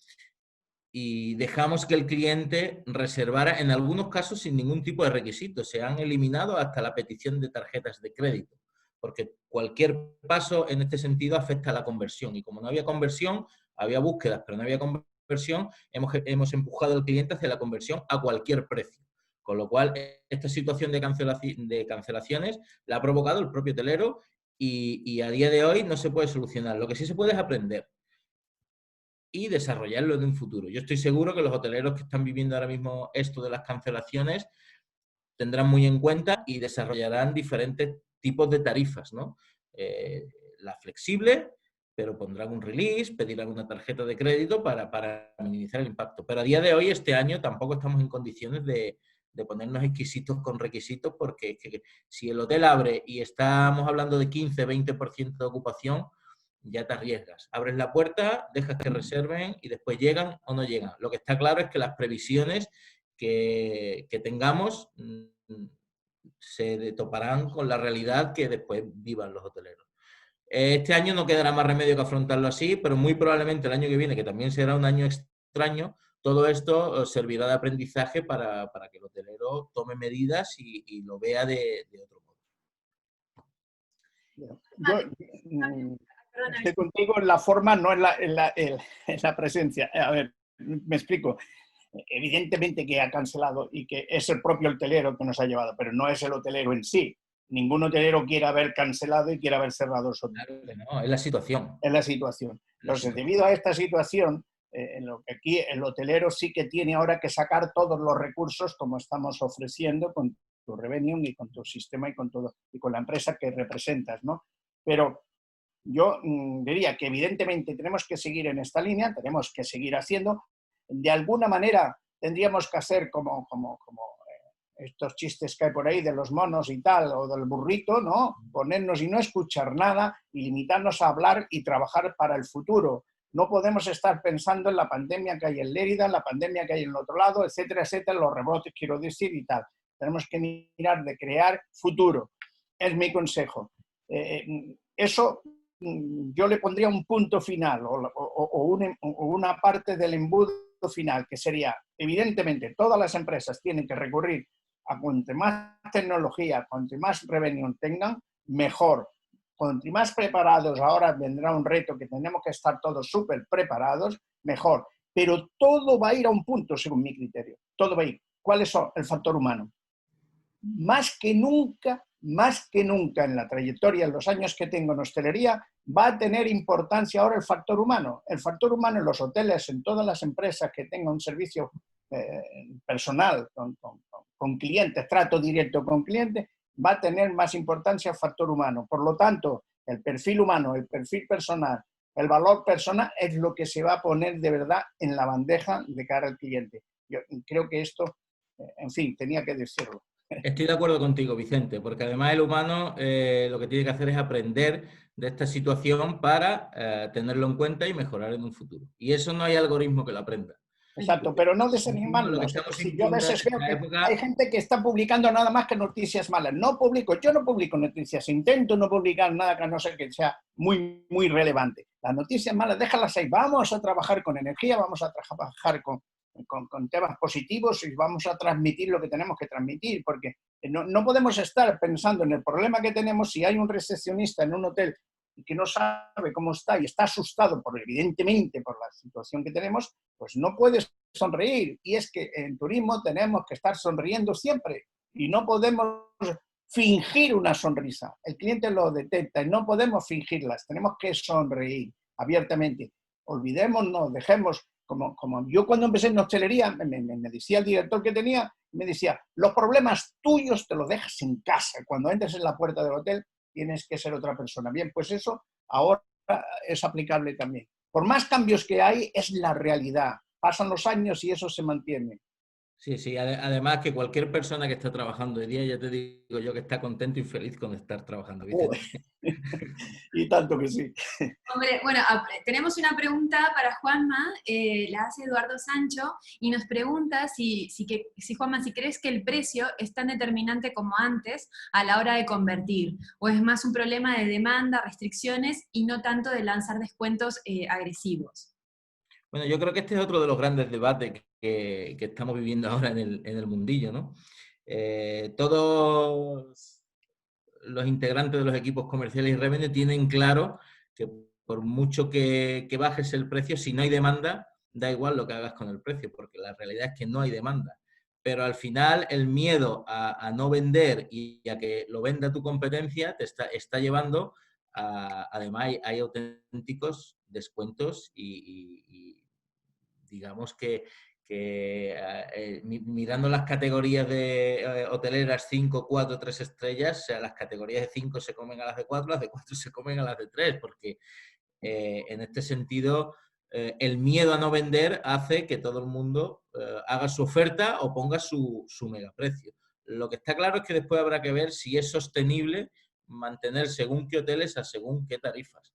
y dejamos que el cliente reservara, en algunos casos, sin ningún tipo de requisito. Se han eliminado hasta la petición de tarjetas de crédito, porque cualquier paso en este sentido afecta a la conversión. Y como no había conversión, había búsquedas, pero no había conversión, hemos empujado al cliente hacia la conversión a cualquier precio. Con lo cual, esta situación de cancelaciones la ha provocado el propio hotelero y a día de hoy no se puede solucionar. Lo que sí se puede es aprender y desarrollarlo en un futuro. Yo estoy seguro que los hoteleros que están viviendo ahora mismo esto de las cancelaciones tendrán muy en cuenta y desarrollarán diferentes tipos de tarifas, ¿no? La flexible, pero pondrán un release, pedirán una tarjeta de crédito para minimizar el impacto. Pero a día de hoy, este año, tampoco estamos en condiciones de ponernos exquisitos con requisitos, porque si el hotel abre y estamos hablando de 15-20% de ocupación, ya te arriesgas. Abres la puerta, dejas que reserven y después llegan o no llegan. Lo que está claro es que las previsiones que tengamos se toparán con la realidad que después vivan los hoteleros. Este año no quedará más remedio que afrontarlo así, pero muy probablemente el año que viene, que también será un año extraño, todo esto servirá de aprendizaje para que el hotelero tome medidas y lo vea de otro modo. Yo estoy contigo en la forma, no en la presencia. A ver, me explico. Evidentemente que ha cancelado y que es el propio hotelero que nos ha llevado, pero no es el hotelero en sí. Ningún hotelero quiere haber cancelado y quiere haber cerrado su hotel. Claro, no, es la situación. Es la situación. Entonces, debido a esta situación, en lo que aquí el hotelero sí que tiene ahora que sacar todos los recursos como estamos ofreciendo con tu revenue y con tu sistema y con todo, y con la empresa que representas, ¿no? Pero yo diría que evidentemente tenemos que seguir en esta línea, tenemos que seguir haciendo. De alguna manera tendríamos que hacer como estos chistes que hay por ahí de los monos y tal, o del burrito, ¿no? Ponernos y no escuchar nada y limitarnos a hablar y trabajar para el futuro. No podemos estar pensando en la pandemia que hay en Lérida, en la pandemia que hay en el otro lado, etcétera, etcétera, los rebrotes, quiero decir, y tal. Tenemos que mirar de crear futuro. Es mi consejo. Eso yo le pondría un punto final o una parte del embudo final, que sería, evidentemente, todas las empresas tienen que recurrir a cuanto más tecnología, cuanto más revenue tengan, mejor. Cuanto más preparados, ahora vendrá un reto que tenemos que estar todos súper preparados, mejor. Pero todo va a ir a un punto, según mi criterio. Todo va a ir. ¿Cuál es el factor humano? Más que nunca en la trayectoria, en los años que tengo en hostelería, va a tener importancia ahora el factor humano. El factor humano en los hoteles, en todas las empresas que tengan un servicio personal con clientes, trato directo con clientes, va a tener más importancia el factor humano. Por lo tanto, el perfil humano, el perfil personal, el valor personal es lo que se va a poner de verdad en la bandeja de cara al cliente. Yo creo que esto, en fin, tenía que decirlo. Estoy de acuerdo contigo, Vicente, porque además el humano lo que tiene que hacer es aprender de esta situación para tenerlo en cuenta y mejorar en un futuro. Y eso no hay algoritmo que lo aprenda. Exacto, pero no Lo desanimarnos. que estamos Si yo a veces veo que época... hay gente que está publicando nada más que noticias malas. No publico, yo no publico noticias, intento no publicar nada que no sea que sea muy, muy relevante. Las noticias malas, déjalas ahí. Vamos a trabajar con energía, vamos a trabajar con temas positivos y vamos a transmitir lo que tenemos que transmitir, porque no podemos estar pensando en el problema que tenemos si hay un recepcionista en un hotel que no sabe cómo está y está asustado, evidentemente, por la situación que tenemos, pues no puedes sonreír. Y es que en turismo tenemos que estar sonriendo siempre y no podemos fingir una sonrisa. El cliente lo detecta y no podemos fingirlas. Tenemos que sonreír abiertamente. Olvidémonos, dejemos, como yo cuando empecé en hostelería, me decía el director que tenía, me decía, los problemas tuyos te los dejas en casa. Cuando entres en la puerta del hotel, tienes que ser otra persona. Bien, pues eso ahora es aplicable también. Por más cambios que hay, es la realidad. Pasan los años y eso se mantiene. Sí, sí. Además que cualquier persona que está trabajando de día, ya te digo yo que está contento y feliz con estar trabajando, Vicente. Y tanto que sí. Hombre, bueno, tenemos una pregunta para Juanma, la hace Eduardo Sancho, y nos pregunta si Juanma, si crees que el precio es tan determinante como antes a la hora de convertir, o es más un problema de demanda, restricciones, y no tanto de lanzar descuentos agresivos. Bueno, yo creo que este es otro de los grandes debates que estamos viviendo ahora en el mundillo, ¿no? Todos los integrantes de los equipos comerciales y revenue tienen claro que por mucho que bajes el precio, si no hay demanda, da igual lo que hagas con el precio, porque la realidad es que no hay demanda. Pero al final el miedo a no vender y a que lo venda tu competencia te está llevando a, además hay auténticos descuentos y digamos que mirando las categorías de hoteleras 5, 4, 3 estrellas, o sea, las categorías de 5 se comen a las de 4, las de 4 se comen a las de 3, porque en este sentido el miedo a no vender hace que todo el mundo haga su oferta o ponga su megaprecio. Lo que está claro es que después habrá que ver si es sostenible mantener según qué hoteles a según qué tarifas.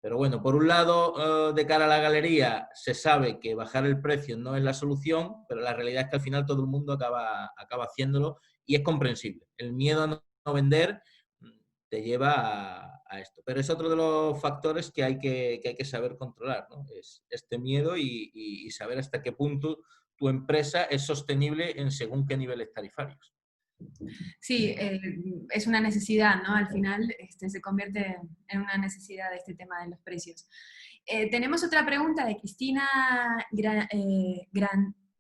Pero bueno, por un lado, de cara a la galería, se sabe que bajar el precio no es la solución, pero la realidad es que al final todo el mundo acaba haciéndolo y es comprensible. El miedo a no vender te lleva a esto. Pero es otro de los factores que hay que saber controlar, ¿no? Es este miedo y saber hasta qué punto tu empresa es sostenible en según qué niveles tarifarios. Sí, es una necesidad, ¿no? Al final se convierte en una necesidad de este tema de los precios. Tenemos otra pregunta de Cristina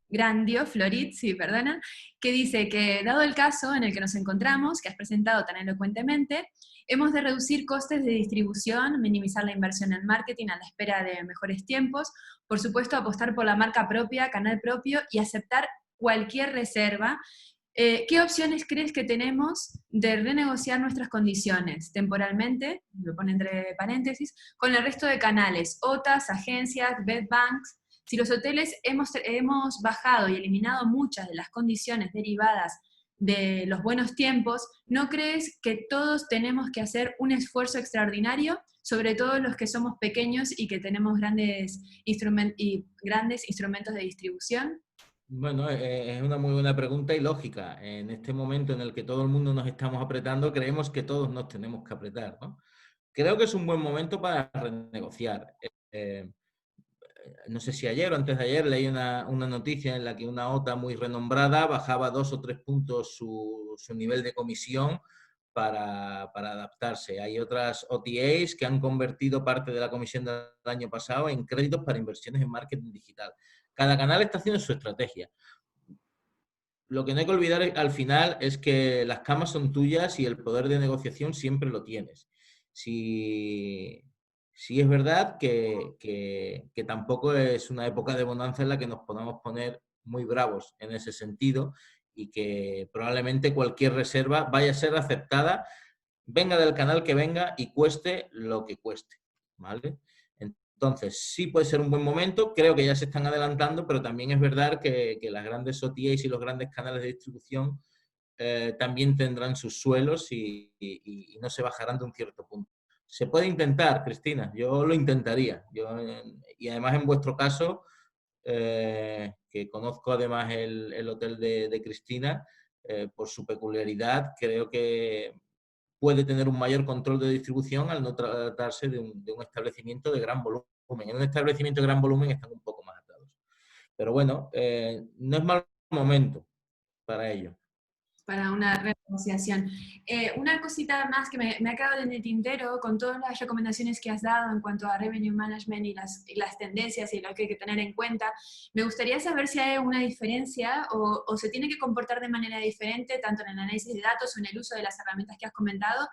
Grandio, Florit, sí, perdona, que dice que dado el caso en el que nos encontramos, que has presentado tan elocuentemente, hemos de reducir costes de distribución, minimizar la inversión en marketing a la espera de mejores tiempos, por supuesto apostar por la marca propia, canal propio y aceptar cualquier reserva. ¿qué opciones crees que tenemos de renegociar nuestras condiciones temporalmente, lo pone entre paréntesis, con el resto de canales, OTAs, agencias, bedbanks? Si los hoteles hemos bajado y eliminado muchas de las condiciones derivadas de los buenos tiempos, ¿no crees que todos tenemos que hacer un esfuerzo extraordinario, sobre todo los que somos pequeños y que tenemos grandes instrumentos de distribución? Bueno, es una muy buena pregunta y lógica. En este momento en el que todo el mundo nos estamos apretando, creemos que todos nos tenemos que apretar, ¿no? Creo que es un buen momento para renegociar. No sé si ayer o antes de ayer leí una noticia en la que una OTA muy renombrada bajaba 2 o 3 puntos su nivel de comisión para adaptarse. Hay otras OTAs que han convertido parte de la comisión del año pasado en créditos para inversiones en marketing digital. Cada canal está haciendo su estrategia. Lo que no hay que olvidar al final es que las camas son tuyas y el poder de negociación siempre lo tienes. Si es verdad que tampoco es una época de bonanza en la que nos podamos poner muy bravos en ese sentido y que probablemente cualquier reserva vaya a ser aceptada, venga del canal que venga y cueste lo que cueste, ¿vale? Entonces, sí puede ser un buen momento, creo que ya se están adelantando, pero también es verdad que las grandes OTAs y los grandes canales de distribución también tendrán sus suelos y no se bajarán de un cierto punto. Se puede intentar, Cristina, yo lo intentaría. Y además en vuestro caso, que conozco además el hotel de Cristina, por su peculiaridad, creo que puede tener un mayor control de distribución al no tratarse de un establecimiento de gran volumen. En un establecimiento de gran volumen están un poco más atados. Pero bueno, no es mal momento para ello. Para una renegociación. Una cosita más que me ha quedado en el tintero con todas las recomendaciones que has dado en cuanto a revenue management y las tendencias y lo que hay que tener en cuenta. Me gustaría saber si hay una diferencia o se tiene que comportar de manera diferente, tanto en el análisis de datos o en el uso de las herramientas que has comentado,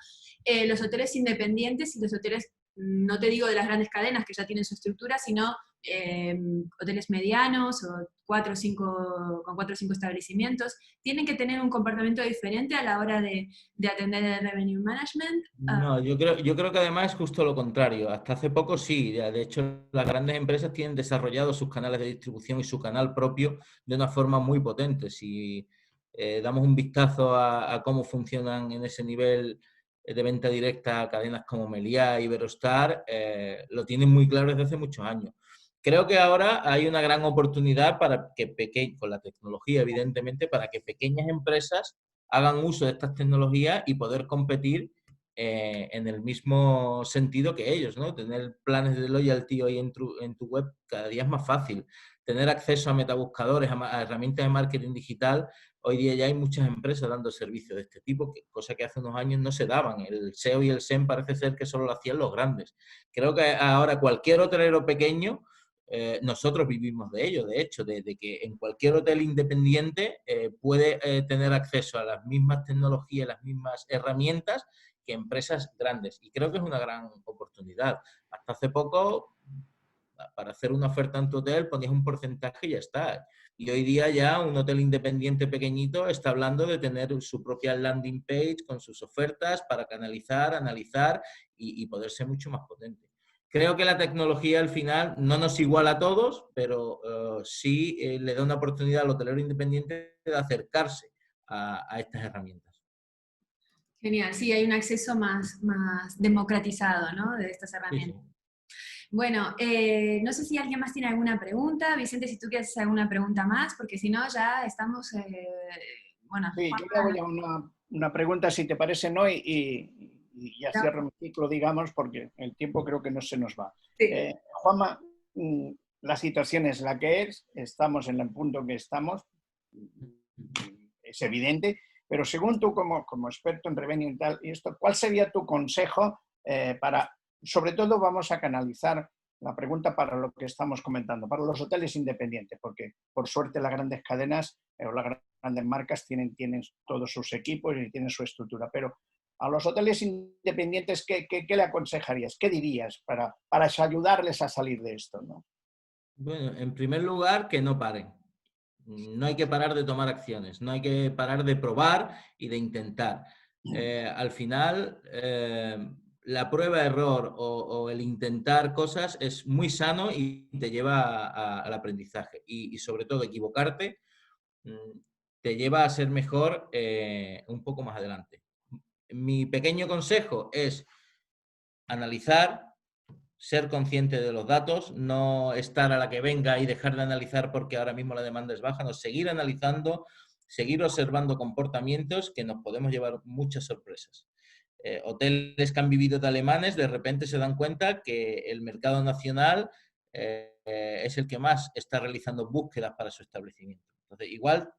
los hoteles independientes y los hoteles, no te digo de las grandes cadenas que ya tienen su estructura, sino hoteles medianos o con 4 o 5 establecimientos, tienen que tener un comportamiento diferente a la hora de atender el revenue management. No, yo creo que además es justo lo contrario. Hasta hace poco sí, ya, de hecho las grandes empresas tienen desarrollado sus canales de distribución y su canal propio de una forma muy potente. Si damos un vistazo a cómo funcionan en ese nivel de venta directa cadenas como Meliá y Iberostar, lo tienen muy claro desde hace muchos años. Creo que ahora hay una gran oportunidad para que con la tecnología, evidentemente, para que pequeñas empresas hagan uso de estas tecnologías y poder competir en el mismo sentido que ellos, ¿no? Tener planes de loyalty hoy en tu web cada día es más fácil. Tener acceso a metabuscadores, a herramientas de marketing digital. Hoy día ya hay muchas empresas dando servicios de este tipo, cosa que hace unos años no se daban. El SEO y el SEM parece ser que solo lo hacían los grandes. Creo que ahora cualquier hotelero pequeño, nosotros vivimos de ello, de hecho, de que en cualquier hotel independiente puede tener acceso a las mismas tecnologías, las mismas herramientas que empresas grandes. Y creo que es una gran oportunidad. Hasta hace poco, para hacer una oferta en tu hotel, ponías un porcentaje y ya está. Y hoy día ya un hotel independiente pequeñito está hablando de tener su propia landing page con sus ofertas para canalizar, analizar y poder ser mucho más potente. Creo que la tecnología al final no nos iguala a todos, pero sí le da una oportunidad al hotelero independiente de acercarse a estas herramientas. Genial, sí, hay un acceso más democratizado, ¿no?, de estas Sí, herramientas. sí. Bueno, no sé si alguien más tiene alguna pregunta. Vicente, si tú quieres hacer alguna pregunta más, porque si no ya estamos, bueno. Sí, yo le hago ya una pregunta, si te parece, ¿no? Y ya cierro mi ciclo, digamos, porque el tiempo creo que no se nos va. Sí. Juanma, la situación es la que es, estamos en el punto que estamos, es evidente, pero según tú como experto en revenue y tal, ¿cuál sería tu consejo para, sobre todo vamos a canalizar la pregunta para lo que estamos comentando, para los hoteles independientes, porque por suerte las grandes cadenas o las grandes marcas tienen todos sus equipos y tienen su estructura, pero a los hoteles independientes, ¿qué le aconsejarías? ¿Qué dirías para ayudarles a salir de esto, ¿no? Bueno, en primer lugar, que no paren. No hay que parar de tomar acciones, no hay que parar de probar y de intentar. Al final, la prueba-error o el intentar cosas es muy sano y te lleva al aprendizaje. Y sobre todo, equivocarte te lleva a ser mejor un poco más adelante. Mi pequeño consejo es analizar, ser consciente de los datos, no estar a la que venga y dejar de analizar porque ahora mismo la demanda es baja, no, seguir analizando, seguir observando comportamientos que nos podemos llevar muchas sorpresas. Hoteles que han vivido de alemanes de repente se dan cuenta que el mercado nacional es el que más está realizando búsquedas para su establecimiento. Entonces, igual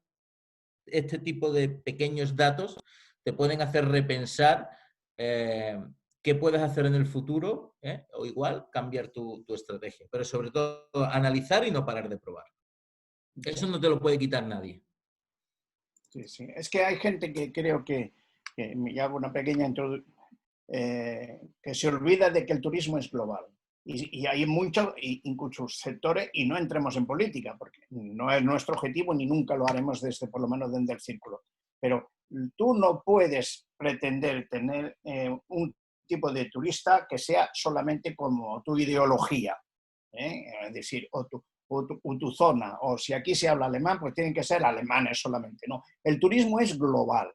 este tipo de pequeños datos te pueden hacer repensar qué puedes hacer en el futuro, o igual cambiar tu estrategia. Pero sobre todo analizar y no parar de probar. Eso no te lo puede quitar nadie. Sí, sí. Es que hay gente que creo que me hago una pequeña introducción, que se olvida de que el turismo es global. Y hay muchos, incluso sectores, y no entremos en política, porque no es nuestro objetivo ni nunca lo haremos desde, por lo menos desde el círculo. Pero tú no puedes pretender tener un tipo de turista que sea solamente como tu ideología, es decir, o tu zona, o si aquí se habla alemán, pues tienen que ser alemanes solamente. No, el turismo es global.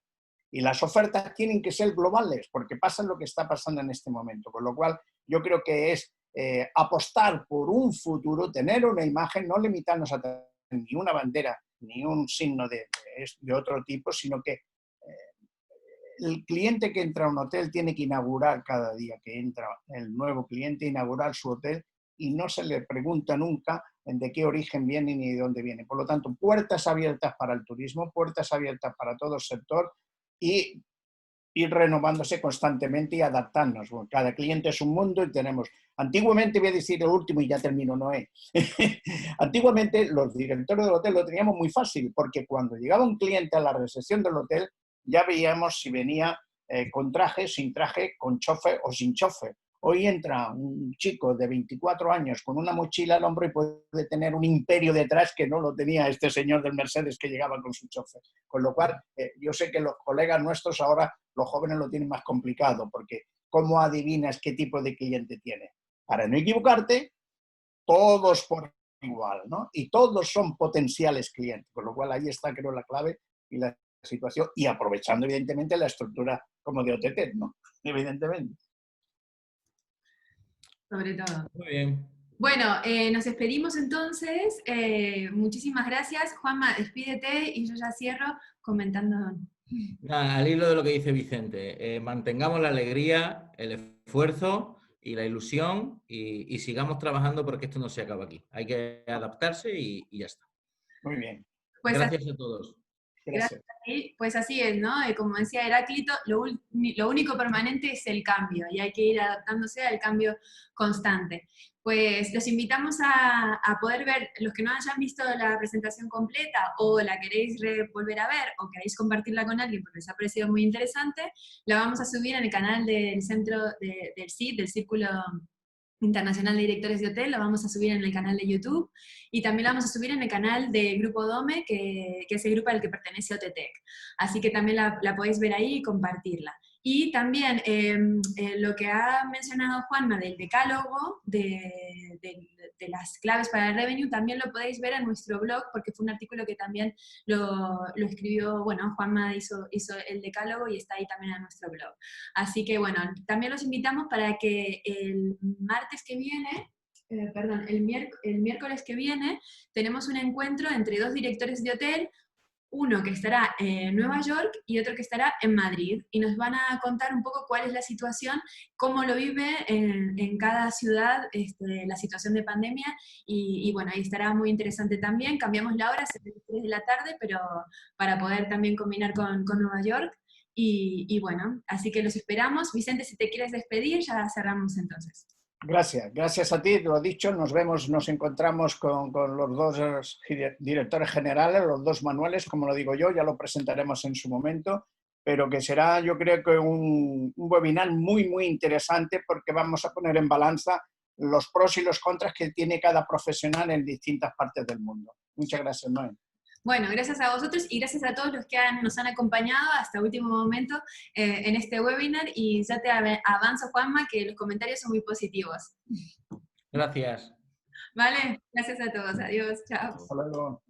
Y las ofertas tienen que ser globales, porque pasa lo que está pasando en este momento. Con lo cual, yo creo que es apostar por un futuro, tener una imagen, no limitarnos a tener ni una bandera, ni un signo de otro tipo, sino que el cliente que entra a un hotel tiene que inaugurar cada día que entra el nuevo cliente, inaugurar su hotel y no se le pregunta nunca de qué origen viene ni de dónde viene. Por lo tanto, puertas abiertas para el turismo, puertas abiertas para todo el sector y ir renovándose constantemente y adaptarnos. Bueno, cada cliente es un mundo y tenemos... Antiguamente, voy a decir el último y ya termino, Noé. Antiguamente los directores del hotel lo teníamos muy fácil porque cuando llegaba un cliente a la recepción del hotel ya veíamos si venía con traje, sin traje, con chofer o sin chofer. Hoy entra un chico de 24 años con una mochila al hombro y puede tener un imperio detrás que no lo tenía este señor del Mercedes que llegaba con su chofer. Con lo cual, yo sé que los colegas nuestros ahora, los jóvenes lo tienen más complicado, porque ¿cómo adivinas qué tipo de cliente tiene? Para no equivocarte, todos por igual, ¿no? Y todos son potenciales clientes, con lo cual ahí está, creo, la clave y la situación, y aprovechando, evidentemente, la estructura como de OTT, ¿no? Evidentemente. Sobre todo. Muy bien. Bueno, nos despedimos entonces. Muchísimas gracias. Juanma, despídete y yo ya cierro comentando. Al hilo de lo que dice Vicente, mantengamos la alegría, el esfuerzo y la ilusión y sigamos trabajando porque esto no se acaba aquí. Hay que adaptarse y ya está. Muy bien. Pues gracias a todos. Gracias. Pues así es, ¿no? Como decía Heráclito, lo único permanente es el cambio y hay que ir adaptándose al cambio constante. Pues los invitamos a poder ver, los que no hayan visto la presentación completa o la queréis volver a ver o queréis compartirla con alguien porque les ha parecido muy interesante, la vamos a subir en el canal del centro del CID, del Círculo Internacional de Directores de Hotel, lo vamos a subir en el canal de YouTube y también lo vamos a subir en el canal de Grupo Dome, que es el grupo al que pertenece OTTEC. Así que también la podéis ver ahí y compartirla. Y también lo que ha mencionado Juanma del decálogo de las claves para el revenue, también lo podéis ver en nuestro blog, porque fue un artículo que también lo escribió, bueno, Juanma hizo el decálogo y está ahí también en nuestro blog. Así que bueno, también los invitamos para que el martes que viene, el miércoles que viene, tenemos un encuentro entre dos directores de hotel, uno que estará en Nueva York y otro que estará en Madrid, y nos van a contar un poco cuál es la situación, cómo lo vive en cada ciudad la situación de pandemia, y bueno, ahí estará muy interesante también. Cambiamos la hora, será 3 de la tarde, pero para poder también combinar con Nueva York, y bueno, así que los esperamos. Vicente, si te quieres despedir, ya cerramos entonces. Gracias a ti, lo dicho, nos encontramos con los dos directores generales, los dos Manueles, como lo digo yo, ya lo presentaremos en su momento, pero que será, yo creo que un webinar muy interesante porque vamos a poner en balanza los pros y los contras que tiene cada profesional en distintas partes del mundo. Muchas gracias, Noé. Bueno, gracias a vosotros y gracias a todos los que nos han acompañado hasta último momento en este webinar, y ya te avanzo, Juanma, que los comentarios son muy positivos. Gracias. ¿Vale? Gracias a todos. Adiós. Chao. Hasta luego.